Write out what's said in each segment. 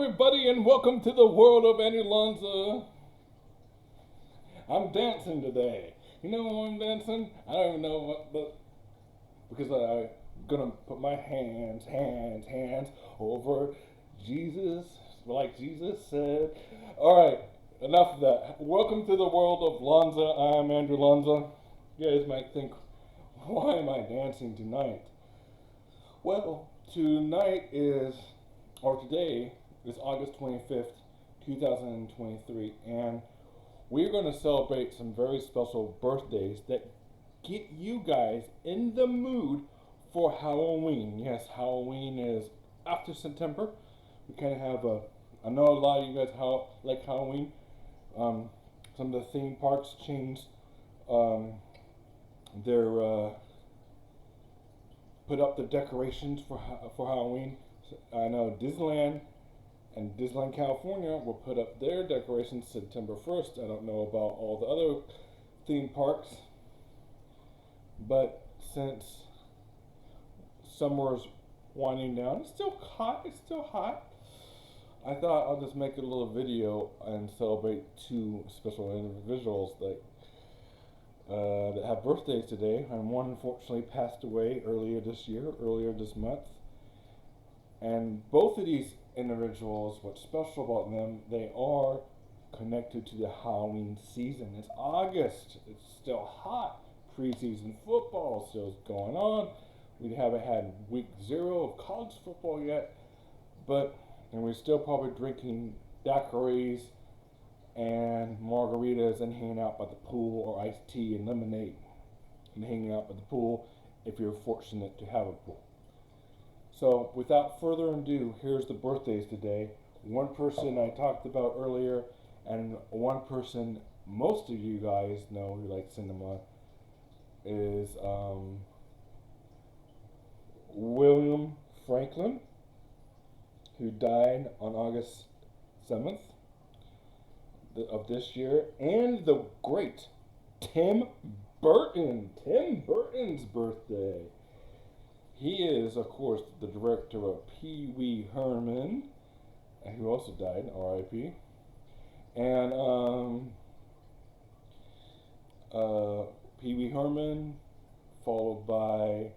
everybody, and welcome to the world of Lonza. I'm dancing today. You know why I'm dancing? I don't even know what, but because I'm gonna put my hands over Jesus, like Jesus said. All right, enough of that. Welcome to the world of Lonza. I'm Andrew Lonza. You guys might think, why am I dancing tonight? Well, today is August 25th, 2023, and we're going to celebrate some very special birthdays that get you guys in the mood for Halloween. Yes, Halloween is after September. We kind of have I know a lot of you guys like Halloween. Some of the theme parks changed their put up the decorations for Halloween. I know Disneyland and Disneyland California will put up their decorations September 1st. I don't know about all the other theme parks, but since summer is winding down, it's still hot. I thought I'll just make a little video and celebrate two special individuals that have birthdays today, and one unfortunately passed away earlier this month. And both of these individuals, what's special about them, they are connected to the Halloween season. It's August, it's still hot, preseason football still going on. We haven't had week 0 of college football yet, and we're still probably drinking daiquiris and margaritas and hanging out by the pool, or iced tea and lemonade and hanging out by the pool if you're fortunate to have a pool. So without further ado, here's the birthdays today. One person I talked about earlier, and one person most of you guys know who like cinema is William Franklin, who died on August 7th of this year, and the great Tim Burton. Tim Burton's birthday. He is, of course, the director of Pee Wee Herman, who also died, R.I.P. And Pee Wee Herman, followed by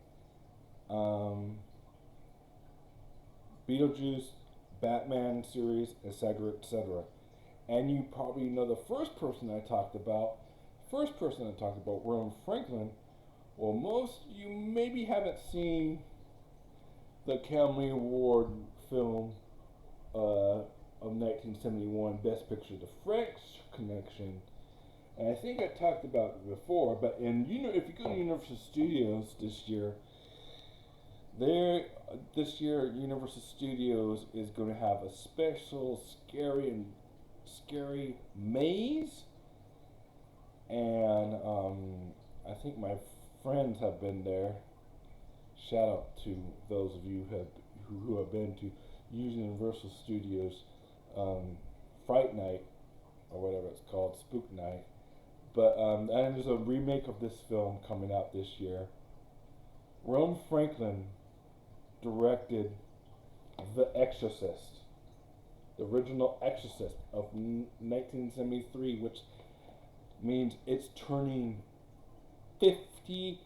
Beetlejuice, Batman series, etc., etc. And you probably know the first person I talked about, William Franklin. Well, most of you maybe haven't seen the Academy Award film of 1971, Best Picture, The French Connection. And I think I talked about it before, but if you go to Universal Studios this year, Universal Studios is going to have a special scary maze, and I think my friends have been there. Shout out to those of you who have been to Universal Studios Fright Night, or whatever it's called, Spook Night. But and there's a remake of this film coming out this year. William Franklin directed The Exorcist, the original Exorcist of 1973, which means it's turning 50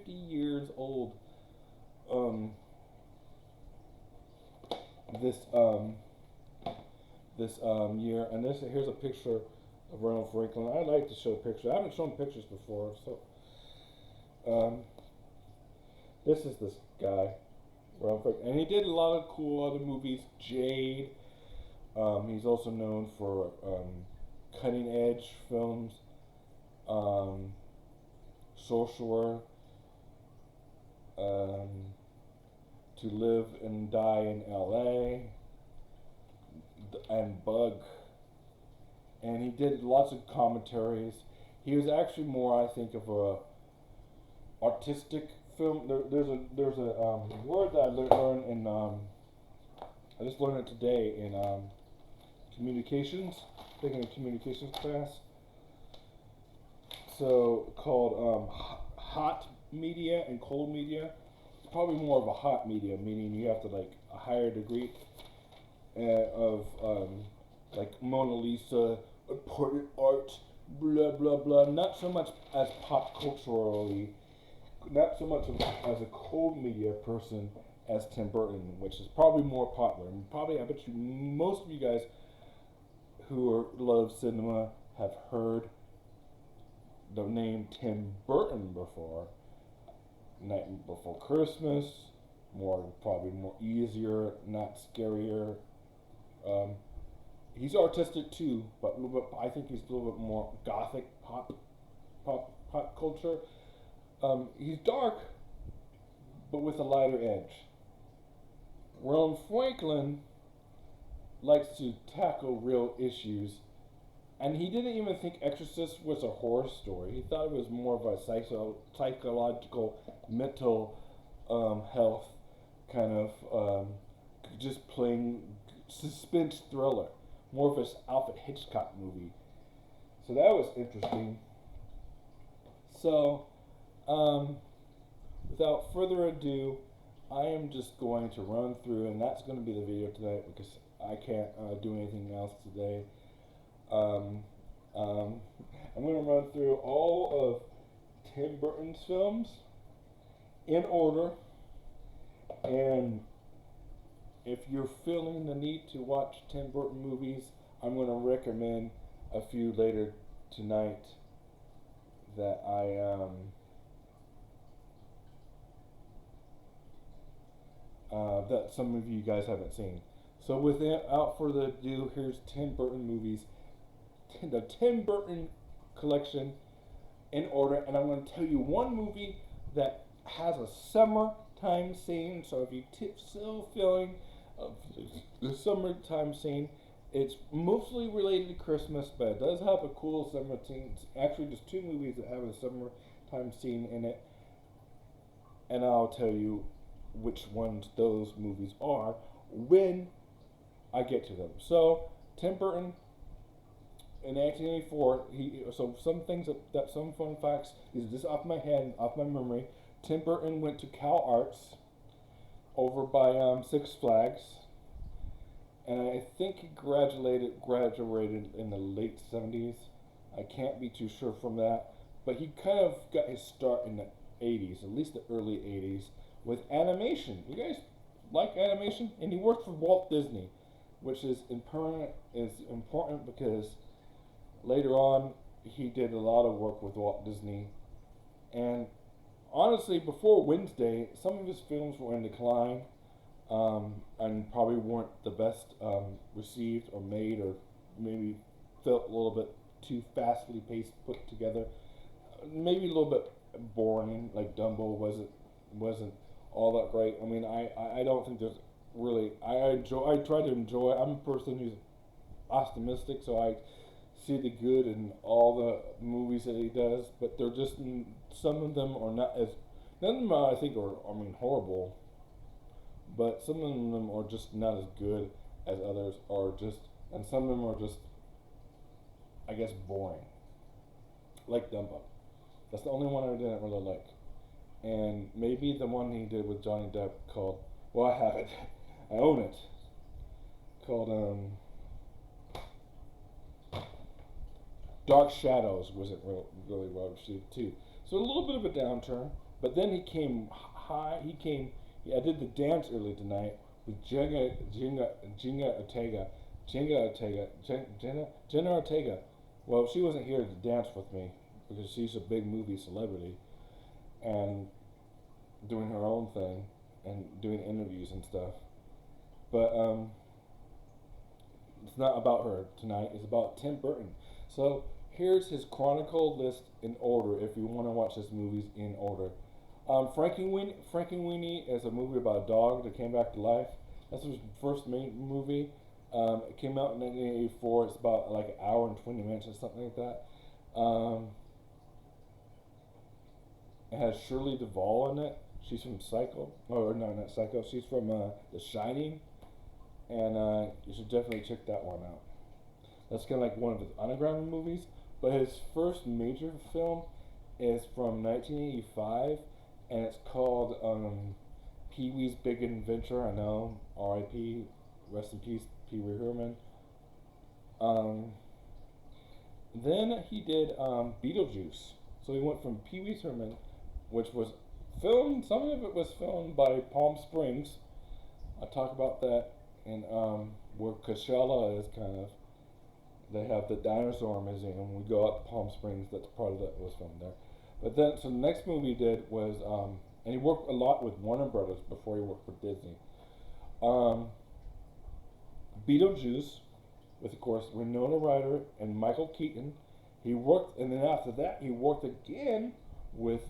years old this year. And here's a picture of Ronald Franklin. I like to show pictures. I haven't shown pictures before, so this is this guy, Ronald Franklin, and he did a lot of cool other movies. Jade. He's also known for cutting edge films. Sorcerer, To Live and Die in L.A., and Bug. And he did lots of commentaries. He was actually more, I think, of a artistic film. There's a word that I learned in I just learned it today in communications, taking a communications class. So called hot media and cold media. It's probably more of a hot media, meaning you have to like a higher degree of like Mona Lisa, important art, blah blah blah. Not so much as pop culturally, not so much as a cold media person as Tim Burton, which is probably more popular. And probably, I bet you most of you guys love cinema have heard the name Tim Burton before. Night Before Christmas, probably more easier, not scarier. He's artistic too, but a little bit. I think he's a little bit more gothic pop culture. He's dark, but with a lighter edge. Ron Franklin likes to tackle real issues, and he didn't even think Exorcist was a horror story. He thought it was more of a psychological, mental health kind of just plain suspense thriller, more of an Alfred Hitchcock movie. So that was interesting. So, without further ado, I am just going to run through, and that's going to be the video tonight because I can't do anything else today. I'm going to run through all of Tim Burton's films in order, and if you're feeling the need to watch Tim Burton movies, I'm going to recommend a few later tonight that that some of you guys haven't seen. So without further ado, here's Tim Burton movies, the Tim Burton collection in order, and I'm going to tell you one movie that has a summertime scene. So if you still feeling the summertime scene, it's mostly related to Christmas, but it does have a cool summer scene. It's actually, just two movies that have a summertime scene in it, and I'll tell you which ones those movies are when I get to them. So Tim Burton in 1984. So some things some fun facts. These are just off my head, off my memory. Tim Burton went to Cal Arts over by Six Flags, and I think he graduated in the late 70s. I can't be too sure from that, but he kind of got his start in the 80s, at least the early 80s, with animation. You guys like animation? And he worked for Walt Disney, which is important because later on he did a lot of work with Walt Disney. And honestly, before Wednesday, some of his films were in decline, and probably weren't the best received or made, or maybe felt a little bit too fastly paced, put together. Maybe a little bit boring, like Dumbo wasn't all that great. I mean, I don't think there's really, I try to enjoy. I'm a person who's optimistic, so I see the good in all the movies that he does, but they're just, some of them are not as, none of them I think are, horrible, but some of them are just not as good as others are, just, and some of them are just, I guess, boring, like Dumbo. That's the only one I didn't really like. And maybe the one he did with Johnny Depp called, well, I have it, I own it, called Dark Shadows wasn't really well received too. So a little bit of a downturn, but then he came high. I did the dance early tonight with Jenna Ortega. Well, she wasn't here to dance with me because she's a big movie celebrity and doing her own thing and doing interviews and stuff. But it's not about her tonight. It's about Tim Burton. So here's his chronicle list in order if you want to watch his movies in order. Frankenweenie is a movie about a dog that came back to life. That's his first main movie. It came out in 1984. It's about like an hour and 20 minutes or something like that. It has Shirley Duvall in it. She's from Psycho. Oh, no, not Psycho. She's from The Shining. And you should definitely check that one out. That's kind of like one of his underground movies. But his first major film is from 1985, and it's called Pee Wee's Big Adventure. I know, R.I.P. Rest in peace, Pee Wee Herman. Um, then he did Beetlejuice. So he went from Pee Wee's Herman, which was filmed. Some of it was filmed by Palm Springs. I talk about that in where Coachella is kind of. They have the dinosaur museum. We go out to Palm Springs. That's part of that was filmed there. But then, so the next movie he did was, and he worked a lot with Warner Brothers before he worked for Disney. Um, Beetlejuice, with of course Winona Ryder and Michael Keaton. He worked, and then after that he worked again with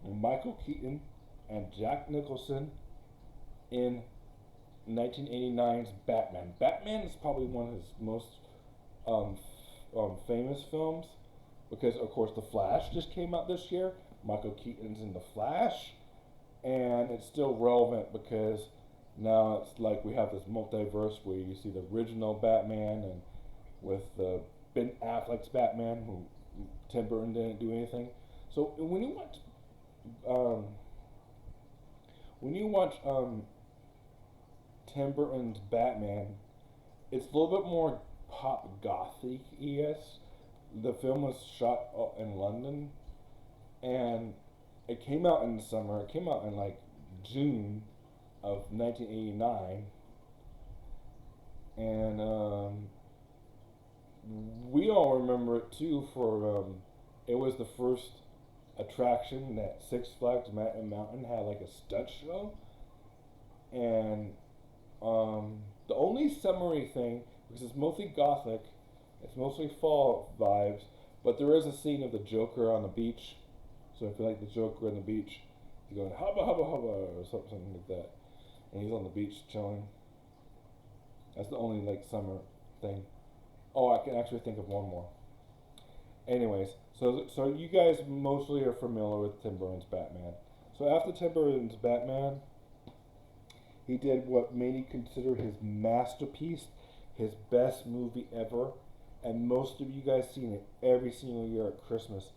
Michael Keaton and Jack Nicholson in 1989's Batman. Batman is probably one of his most um, famous films because, of course, The Flash just came out this year. Michael Keaton's in The Flash, and it's still relevant because now it's like we have this multiverse where you see the original Batman and with Ben Affleck's Batman, who Tim Burton didn't do anything. So when you watch Tim Burton's Batman, it's a little bit more pop gothic. Yes, the film was shot in London, and it came out in the summer. It came out in like June of 1989, and we all remember it too for it was the first attraction that Six Flags Mountain had, like a stunt show, and the only summary thing, because it's mostly gothic, it's mostly fall vibes, but there is a scene of the Joker on the beach. So if you like the Joker on the beach, he's going hubba hubba hubba or something like that, and he's on the beach chilling. That's the only like summer thing. Oh, I can actually think of one more. Anyways, so you guys mostly are familiar with Tim Burton's Batman. So after Tim Burton's Batman, he did what many consider his masterpiece, his best movie ever, and most of you guys seen it every single year at Christmas.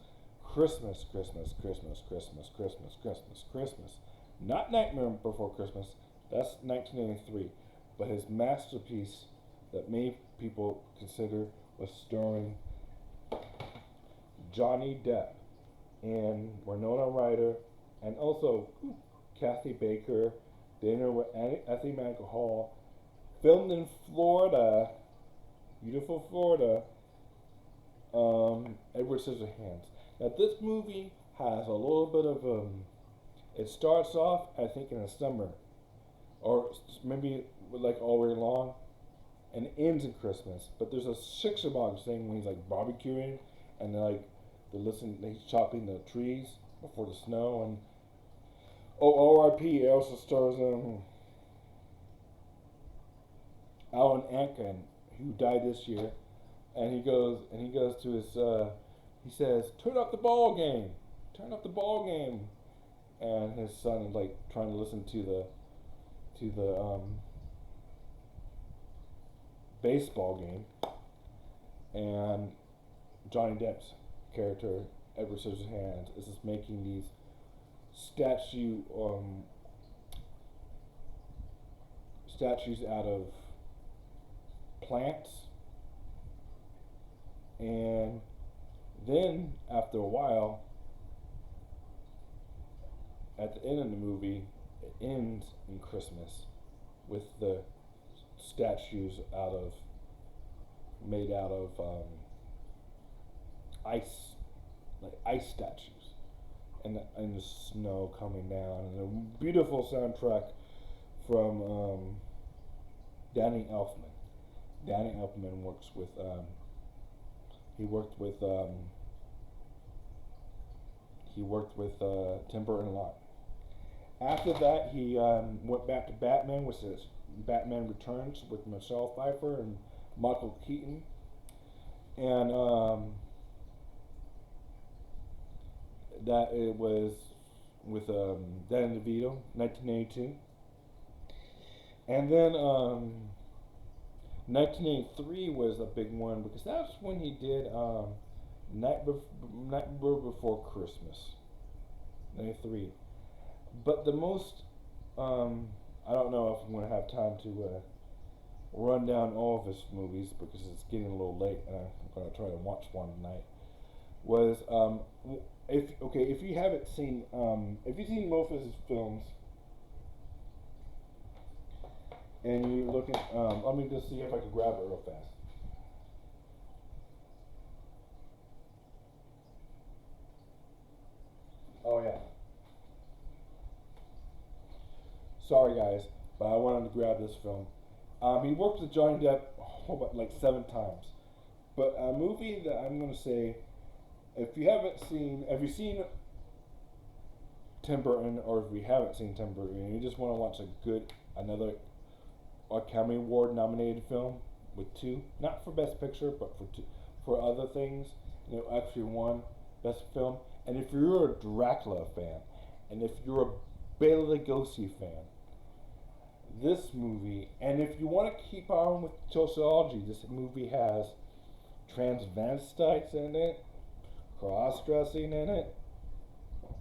Christmas, Christmas, Christmas, Christmas, Christmas, Christmas, Christmas. Not Nightmare Before Christmas, that's 1983. But his masterpiece that many people consider was starring Johnny Depp and Winona Ryder, and also Kathy Baker, dinner with Anthony Michael Hall, filmed in Florida, beautiful Florida, Edward Scissorhands. Now this movie has a little bit of it starts off I think in the summer, or maybe like all year long, and it ends in Christmas. But there's a Shikshagog thing when he's like barbecuing, and he's chopping the trees before the snow, and R.I.P. It also stars Alan Arkin, who died this year, and he goes to his he says, "Turn up the ball game, turn up the ball game," and his son is like trying to listen to the baseball game, and Johnny Depp's character Edward Scissorhands is just making these statues out of plants, and then after a while, at the end of the movie, it ends in Christmas with the statues made out of ice, like ice statues, and the snow coming down, and a beautiful soundtrack from Danny Elfman. Danny Elfman works with he worked with Tim Burton a lot. After that, he went back to Batman, which is Batman Returns with Michelle Pfeiffer and Michael Keaton, and that it was with Danny DeVito, 1982, and then 1983 was a big one because that's when he did Nightmare Before Christmas, 93. But the most I don't know if I'm going to have time to run down all of his movies because it's getting a little late, and I'm going to try to watch one tonight. Was if you haven't seen if you've seen most of his films and you look at let me just see if I can grab it real fast. Oh yeah, sorry guys, but I wanted to grab this film. He worked with Johnny Depp like 7 times, but a movie that I'm going to say, if you've seen Tim Burton, or if you haven't seen Tim Burton, and you just want to watch another Academy Award nominated film with two, not for Best Picture, but for other things, actually won Best Film. And if you're a Dracula fan, and if you're a Bela Lugosi fan, this movie, and if you want to keep on with sociology, this movie has transvestites in it, cross dressing in it,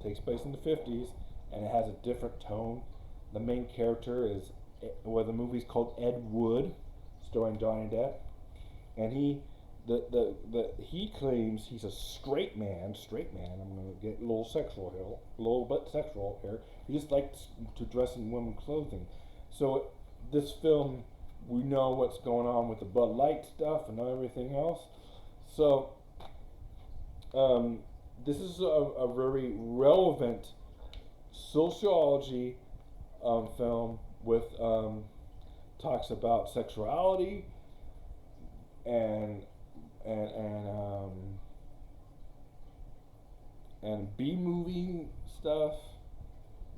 takes place in the 50s, and it has a different tone. The main character is, well, the movie's called Ed Wood, starring Johnny Depp, and he claims he's a straight man. I'm gonna get a little sexual here, a little bit sexual here. He just likes to dress in women's clothing. So this film, we know what's going on with the Bud Light stuff and everything else. So um, this is a very relevant sociology film with talks about sexuality and and and um, and B movie stuff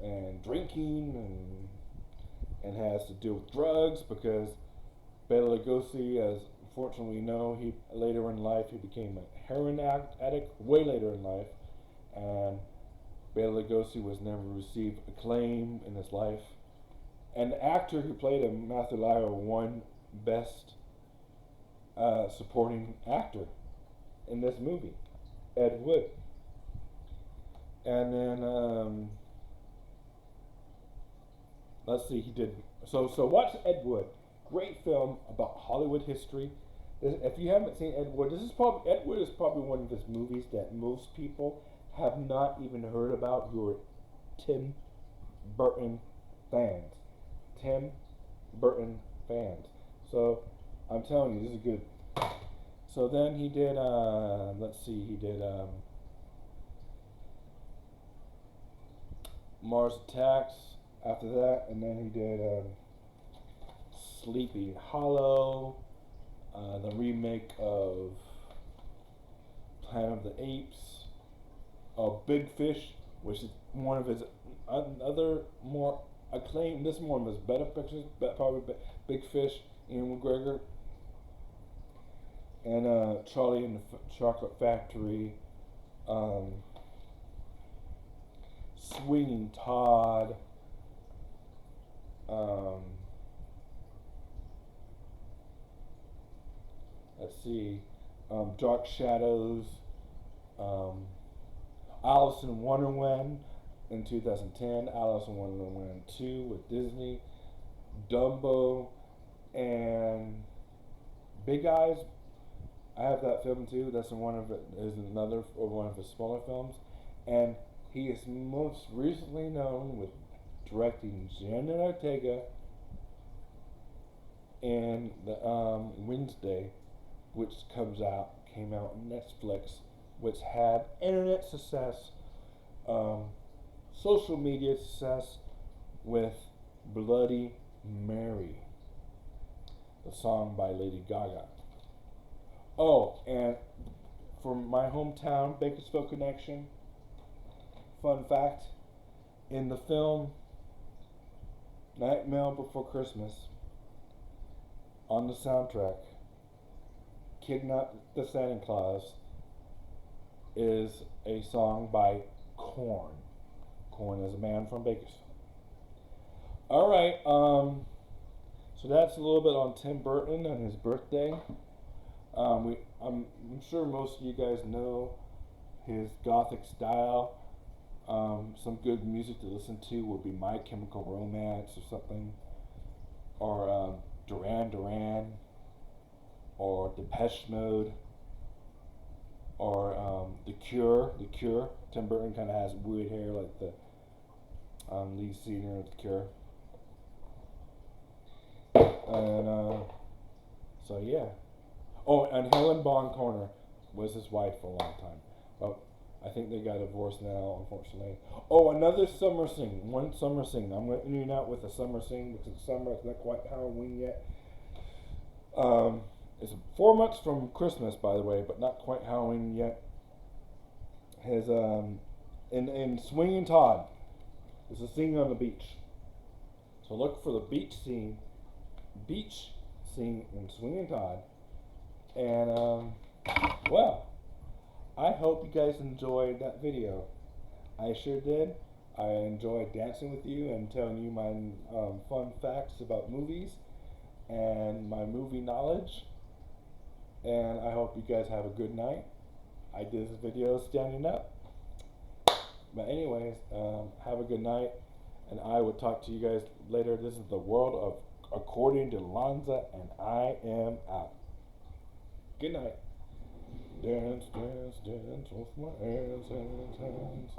and drinking and has to do with drugs because Bela Lugosi, as unfortunately we know, he later in life he became a heroin addict way later in life, and Bela Lugosi was never received acclaim in his life. And the actor who played him, Matthew Lyon, won Best Supporting Actor in this movie, Ed Wood. And then let's see, he did. So watch Ed Wood, great film about Hollywood history. If you haven't seen Ed Wood, Ed Wood is probably one of his movies that most people have not even heard about who are Tim Burton fans. Tim Burton fans. So I'm telling you, this is good. So then he did. Let's see, he did Mars Attacks after that, and then he did Sleepy Hollow, the remake of Planet of the Apes, Big Fish, which is one of his other more acclaimed. This is one of his better pictures, probably Big Fish, Ian McGregor, and Charlie and the Chocolate Factory, Swinging Todd, let's see, Dark Shadows, Alice in Wonderland in 2010, Alice in Wonderland 2 with Disney, Dumbo, and Big Eyes. I have that film too. That's another one of his smaller films, and he is most recently known with directing Janet Ortega in the Wednesday, which came out on Netflix, which had internet success, social media success with Bloody Mary, the song by Lady Gaga. Oh, and from my hometown, Bakersfield Connection, fun fact, in the film Nightmare Before Christmas, on the soundtrack, Kidnap the Santa Claus is a song by Korn. Korn is a band from Bakersfield. Alright, so that's a little bit on Tim Burton and his birthday. I'm sure most of you guys know his gothic style. Some good music to listen to would be My Chemical Romance or something, or Duran Duran, or Depeche Mode, or The Cure. The Cure. Tim Burton kind of has weird hair like the lead singer of The Cure. And so yeah. Oh, and Helen Bonham Carter was his wife for a long time, but I think they got divorced now, unfortunately. Oh, another summer sing. One summer sing. I'm going to end out with a summer sing because it's summer. It's not quite Halloween yet. It's 4 months from Christmas, by the way, but not quite Halloween yet. His in Swinging Todd. It's a scene on the beach. So look for the beach scene in Swinging Todd. And well, I hope you guys enjoyed that video. I sure did. I enjoyed dancing with you and telling you my fun facts about movies and my movie knowledge. And I hope you guys have a good night. I did this video standing up. But anyways, have a good night. And I will talk to you guys later. This is the world of According to Lonza, and I am out. Good night. Dance, dance, dance with my hands, hands, hands.